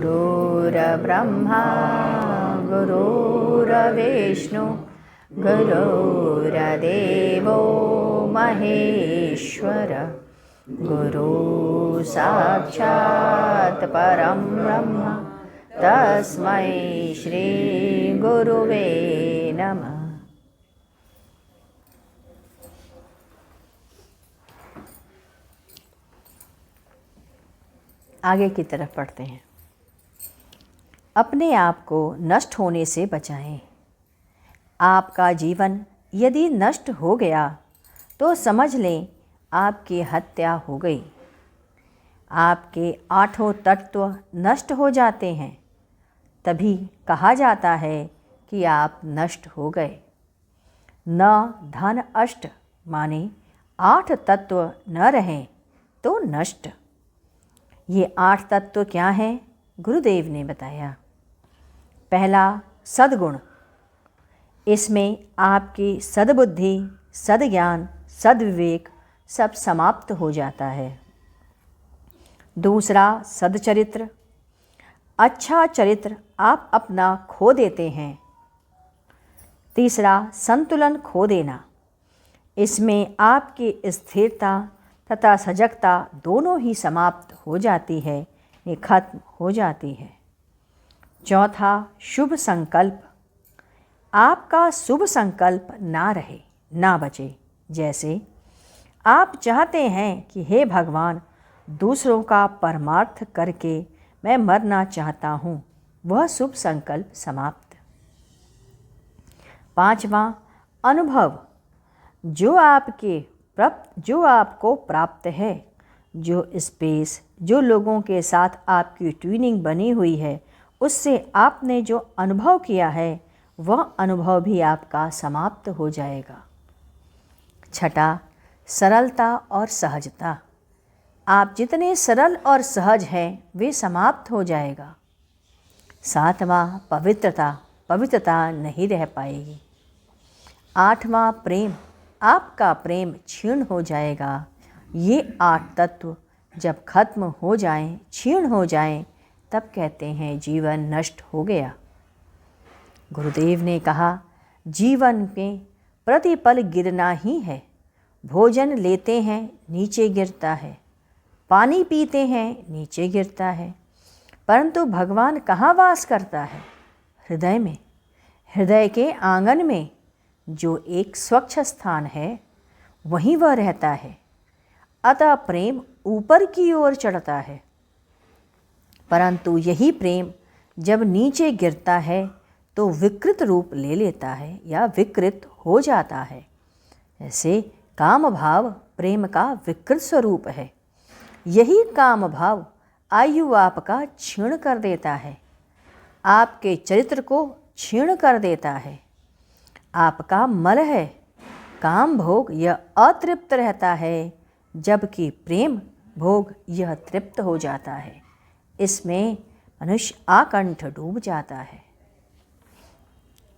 गुरुर्ब्रह्मा गुरुर्विष्णु गुरुर्देवो महेश्वर गुरु साक्षात् परं ब्रह्म तस्मै श्री गुरुवे नमः। आगे की तरफ पढ़ते हैं। अपने आप को नष्ट होने से बचाएं। आपका जीवन यदि नष्ट हो गया तो समझ लें आपकी हत्या हो गई। आपके 8 तत्व नष्ट हो जाते हैं तभी कहा जाता है कि आप नष्ट हो गए। न धन अष्ट माने 8 तत्व न रहें तो नष्ट। ये 8 तत्व क्या हैं? गुरुदेव ने बताया। पहला सद्गुण, इसमें आपकी सद्बुद्धि, सद्ज्ञान, सद्विवेक सब समाप्त हो जाता है। दूसरा सद्चरित्र, अच्छा चरित्र आप अपना खो देते हैं। तीसरा संतुलन खो देना, इसमें आपकी स्थिरता तथा सजगता दोनों ही समाप्त हो जाती है, ये खत्म हो जाती है। चौथा शुभ संकल्प, आपका शुभ संकल्प ना रहे, ना बचे। जैसे आप चाहते हैं कि हे भगवान, दूसरों का परमार्थ करके मैं मरना चाहता हूँ, वह शुभ संकल्प समाप्त। पांचवा अनुभव, जो आपको प्राप्त है, जो स्पेस, जो लोगों के साथ आपकी ट्यूनिंग बनी हुई है, उससे आपने जो अनुभव किया है वह अनुभव भी आपका समाप्त हो जाएगा। छठा सरलता और सहजता, आप जितने सरल और सहज हैं वे समाप्त हो जाएगा। सातवां पवित्रता, पवित्रता नहीं रह पाएगी। आठवां प्रेम, आपका प्रेम क्षीण हो जाएगा। ये 8 तत्व जब खत्म हो जाएं, क्षीण हो जाएं, तब कहते हैं जीवन नष्ट हो गया। गुरुदेव ने कहा जीवन में प्रतिपल गिरना ही है। भोजन लेते हैं नीचे गिरता है, पानी पीते हैं नीचे गिरता है, परंतु भगवान कहाँ वास करता है? हृदय में, हृदय के आंगन में जो एक स्वच्छ स्थान है वहीं वह रहता है। अतः प्रेम ऊपर की ओर चढ़ता है, परंतु यही प्रेम जब नीचे गिरता है तो विकृत रूप ले लेता है या विकृत हो जाता है। ऐसे काम भाव प्रेम का विकृत स्वरूप है। यही काम भाव आयु आपका क्षीण कर देता है, आपके चरित्र को क्षीण कर देता है। आपका मल है, काम भोग यह अतृप्त रहता है, जबकि प्रेम भोग यह तृप्त हो जाता है। इसमें मनुष्य आकंठ डूब जाता है।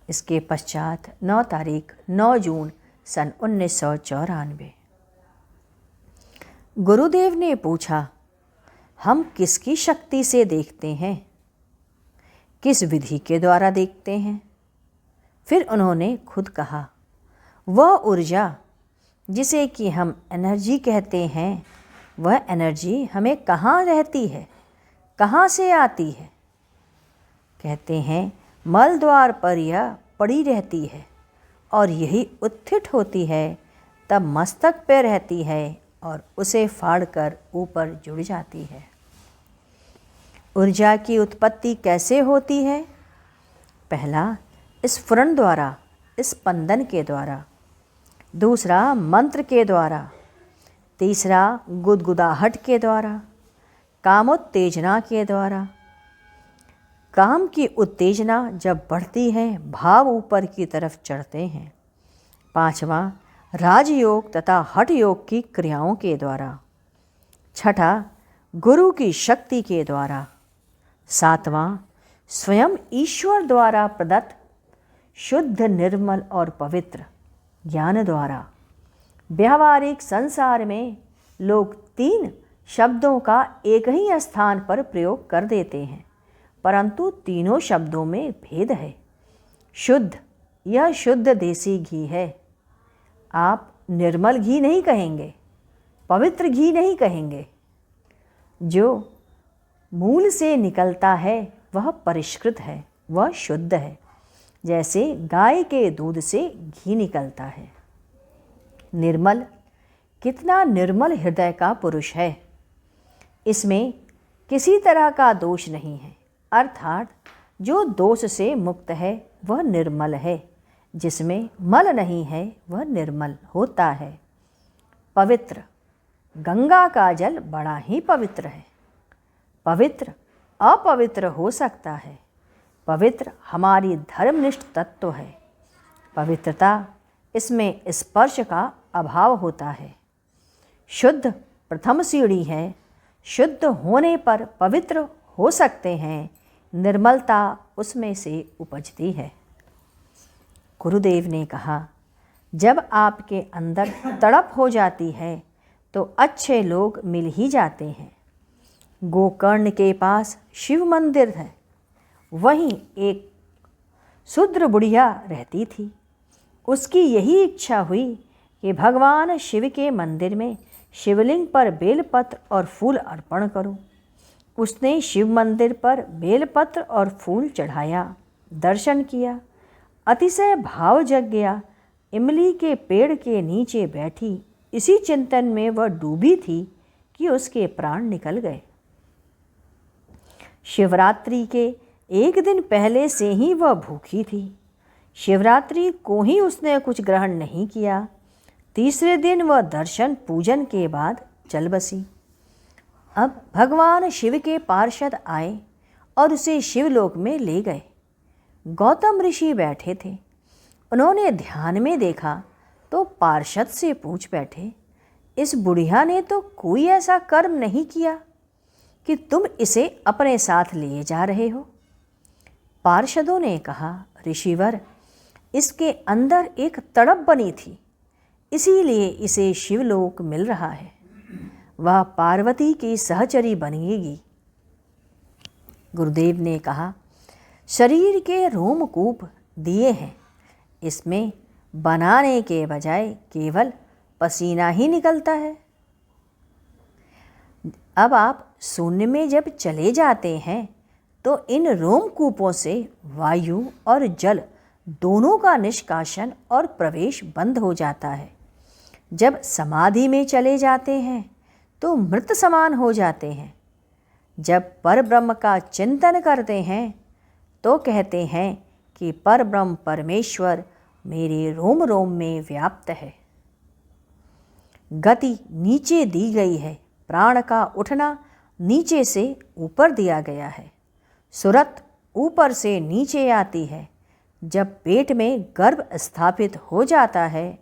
इसके पश्चात 9 तारीख 9 जून सन 1994 गुरुदेव ने पूछा, हम किसकी शक्ति से देखते हैं? किस विधि के द्वारा देखते हैं? फिर उन्होंने खुद कहा, वह ऊर्जा जिसे कि हम एनर्जी कहते हैं, वह एनर्जी हमें कहाँ रहती है, कहाँ से आती है? कहते हैं मल द्वार पर यह पड़ी रहती है और यही उत्थित होती है, तब मस्तक पे रहती है और उसे फाड़कर ऊपर जुड़ जाती है। ऊर्जा की उत्पत्ति कैसे होती है? पहला स्फुरण द्वारा, स्पंदन के द्वारा। दूसरा मंत्र के द्वारा। तीसरा गुदगुदाहट के द्वारा, कामोत्तेजना के द्वारा। काम की उत्तेजना जब बढ़ती है भाव ऊपर की तरफ चढ़ते हैं। पांचवा राजयोग तथा हठ योग की क्रियाओं के द्वारा। छठा गुरु की शक्ति के द्वारा। सातवां स्वयं ईश्वर द्वारा प्रदत्त शुद्ध, निर्मल और पवित्र ज्ञान द्वारा। व्यावहारिक संसार में लोग 3 शब्दों का एक ही स्थान पर प्रयोग कर देते हैं, परंतु तीनों शब्दों में भेद है। शुद्ध, यह शुद्ध देसी घी है। आप निर्मल घी नहीं कहेंगे, पवित्र घी नहीं कहेंगे। जो मूल से निकलता है वह परिष्कृत है, वह शुद्ध है, जैसे गाय के दूध से घी निकलता है। निर्मल, कितना निर्मल हृदय का पुरुष है। इसमें किसी तरह का दोष नहीं है, अर्थात जो दोष से मुक्त है वह निर्मल है। जिसमें मल नहीं है वह निर्मल होता है। पवित्र, गंगा का जल बड़ा ही पवित्र है। पवित्र अपवित्र हो सकता है। पवित्र हमारी धर्मनिष्ठ तत्व है। पवित्रता, इसमें स्पर्श का अभाव होता है। शुद्ध प्रथम सीढ़ी है। शुद्ध होने पर पवित्र हो सकते हैं। निर्मलता उसमें से उपजती है। गुरुदेव ने कहा, जब आपके अंदर तड़प हो जाती है तो अच्छे लोग मिल ही जाते हैं। गोकर्ण के पास शिव मंदिर है। वहीं एक शूद्र बुढ़िया रहती थी। उसकी यही इच्छा हुई कि भगवान शिव के मंदिर में शिवलिंग पर बेलपत्र और फूल अर्पण करूं। उसने शिव मंदिर पर बेलपत्र और फूल चढ़ाया, दर्शन किया, अतिशय भाव जग गया। इमली के पेड़ के नीचे बैठी इसी चिंतन में वह डूबी थी कि उसके प्राण निकल गए। शिवरात्रि के एक दिन पहले से ही वह भूखी थी। शिवरात्रि को ही उसने कुछ ग्रहण नहीं किया। तीसरे दिन वह दर्शन पूजन के बाद चल बसी। अब भगवान शिव के पार्षद आए और उसे शिवलोक में ले गए। गौतम ऋषि बैठे थे। उन्होंने ध्यान में देखा तो पार्षद से पूछ बैठे, इस बुढ़िया ने तो कोई ऐसा कर्म नहीं किया कि तुम इसे अपने साथ लिए जा रहे हो। पार्षदों ने कहा, ऋषिवर, इसके अंदर एक तड़प बनी थी, इसीलिए इसे शिवलोक मिल रहा है। वह पार्वती की सहचरी बनेगी। गुरुदेव ने कहा, शरीर के रोमकूप दिए हैं, इसमें बनाने के बजाय केवल पसीना ही निकलता है। अब आप शून्य में जब चले जाते हैं तो इन रोमकूपों से वायु और जल दोनों का निष्कासन और प्रवेश बंद हो जाता है। जब समाधि में चले जाते हैं तो मृत समान हो जाते हैं। जब परब्रह्म का चिंतन करते हैं तो कहते हैं कि परब्रह्म परमेश्वर मेरे रोम रोम में व्याप्त है। गति नीचे दी गई है, प्राण का उठना नीचे से ऊपर दिया गया है। सुरत ऊपर से नीचे आती है। जब पेट में गर्भ स्थापित हो जाता है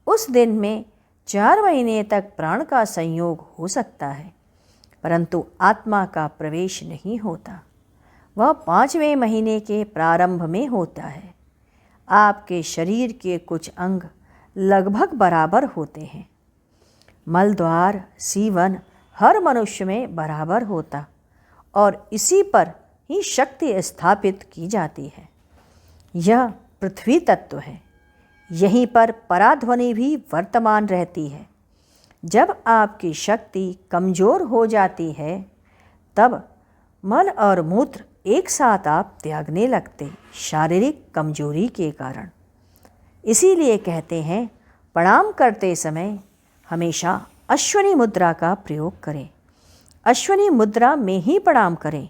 उस दिन में 4 महीने तक प्राण का संयोग हो सकता है, परंतु आत्मा का प्रवेश नहीं होता। वह 5वें महीने के प्रारंभ में होता है। आपके शरीर के कुछ अंग लगभग बराबर होते हैं। मलद्वार, सीवन हर मनुष्य में बराबर होता और इसी पर ही शक्ति स्थापित की जाती है। यह पृथ्वी तत्व है। यहीं पर पराध्वनि भी वर्तमान रहती है। जब आपकी शक्ति कमज़ोर हो जाती है तब मल और मूत्र एक साथ आप त्यागने लगते, शारीरिक कमजोरी के कारण। इसीलिए कहते हैं, प्रणाम करते समय हमेशा अश्वनी मुद्रा का प्रयोग करें। अश्वनी मुद्रा में ही प्रणाम करें।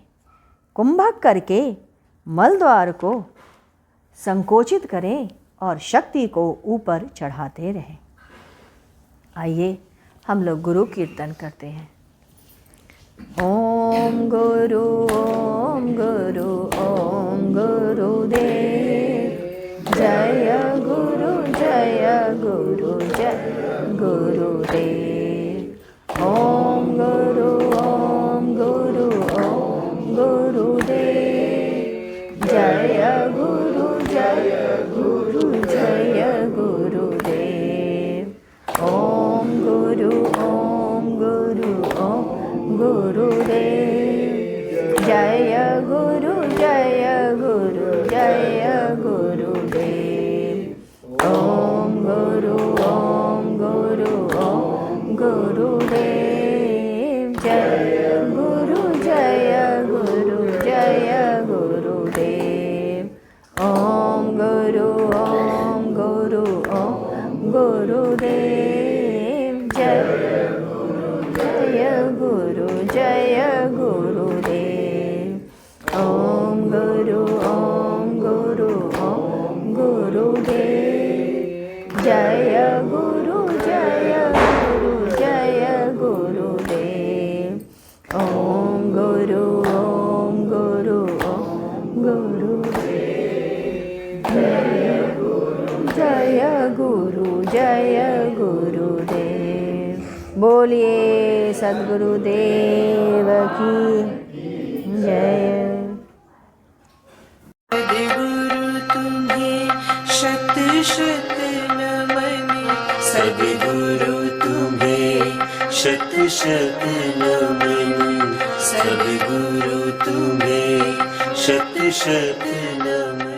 कुंभक करके मलद्वार को संकोचित करें और शक्ति को ऊपर चढ़ाते रहें। आइए हम लोग गुरु कीर्तन करते हैं। ओम गुरु ओम गुरु ओम गुरुदेव, जय गुरु जय गुरु जय गुरुदेव। ओम गुरु ओम गुरु ओम गुरुदेव, जय गुरु जय गुरुदेव। ओम गुरु ओम गुरु ओम गुरुदेव, जय गुरु जय गुरु जय गुरुदेव। ओम गुरु ओम गुरु ओम गुरुदेव। जय गुरु जय गुरु जय गुरुदेव। ओम गुरु ओम गुरु ओम गुरुदेव। जय गुरु जय गुरुदेव। ओम गुरु ओम गुरु ओम गुरुदेव। जय गुरु जय गुरु जय गुरुदेव। ओम गुरु ओम गुरु ओम गुरुदेव। जय गुरु जय गुरुदेव। बोलिए सद्गुरुदेव की जय। सद्गुरु तुम्हें शत शत नमन। सद्गुरु तुम्हें शत शत नमन। सद्गुरु तुम्हें शत शत नमन।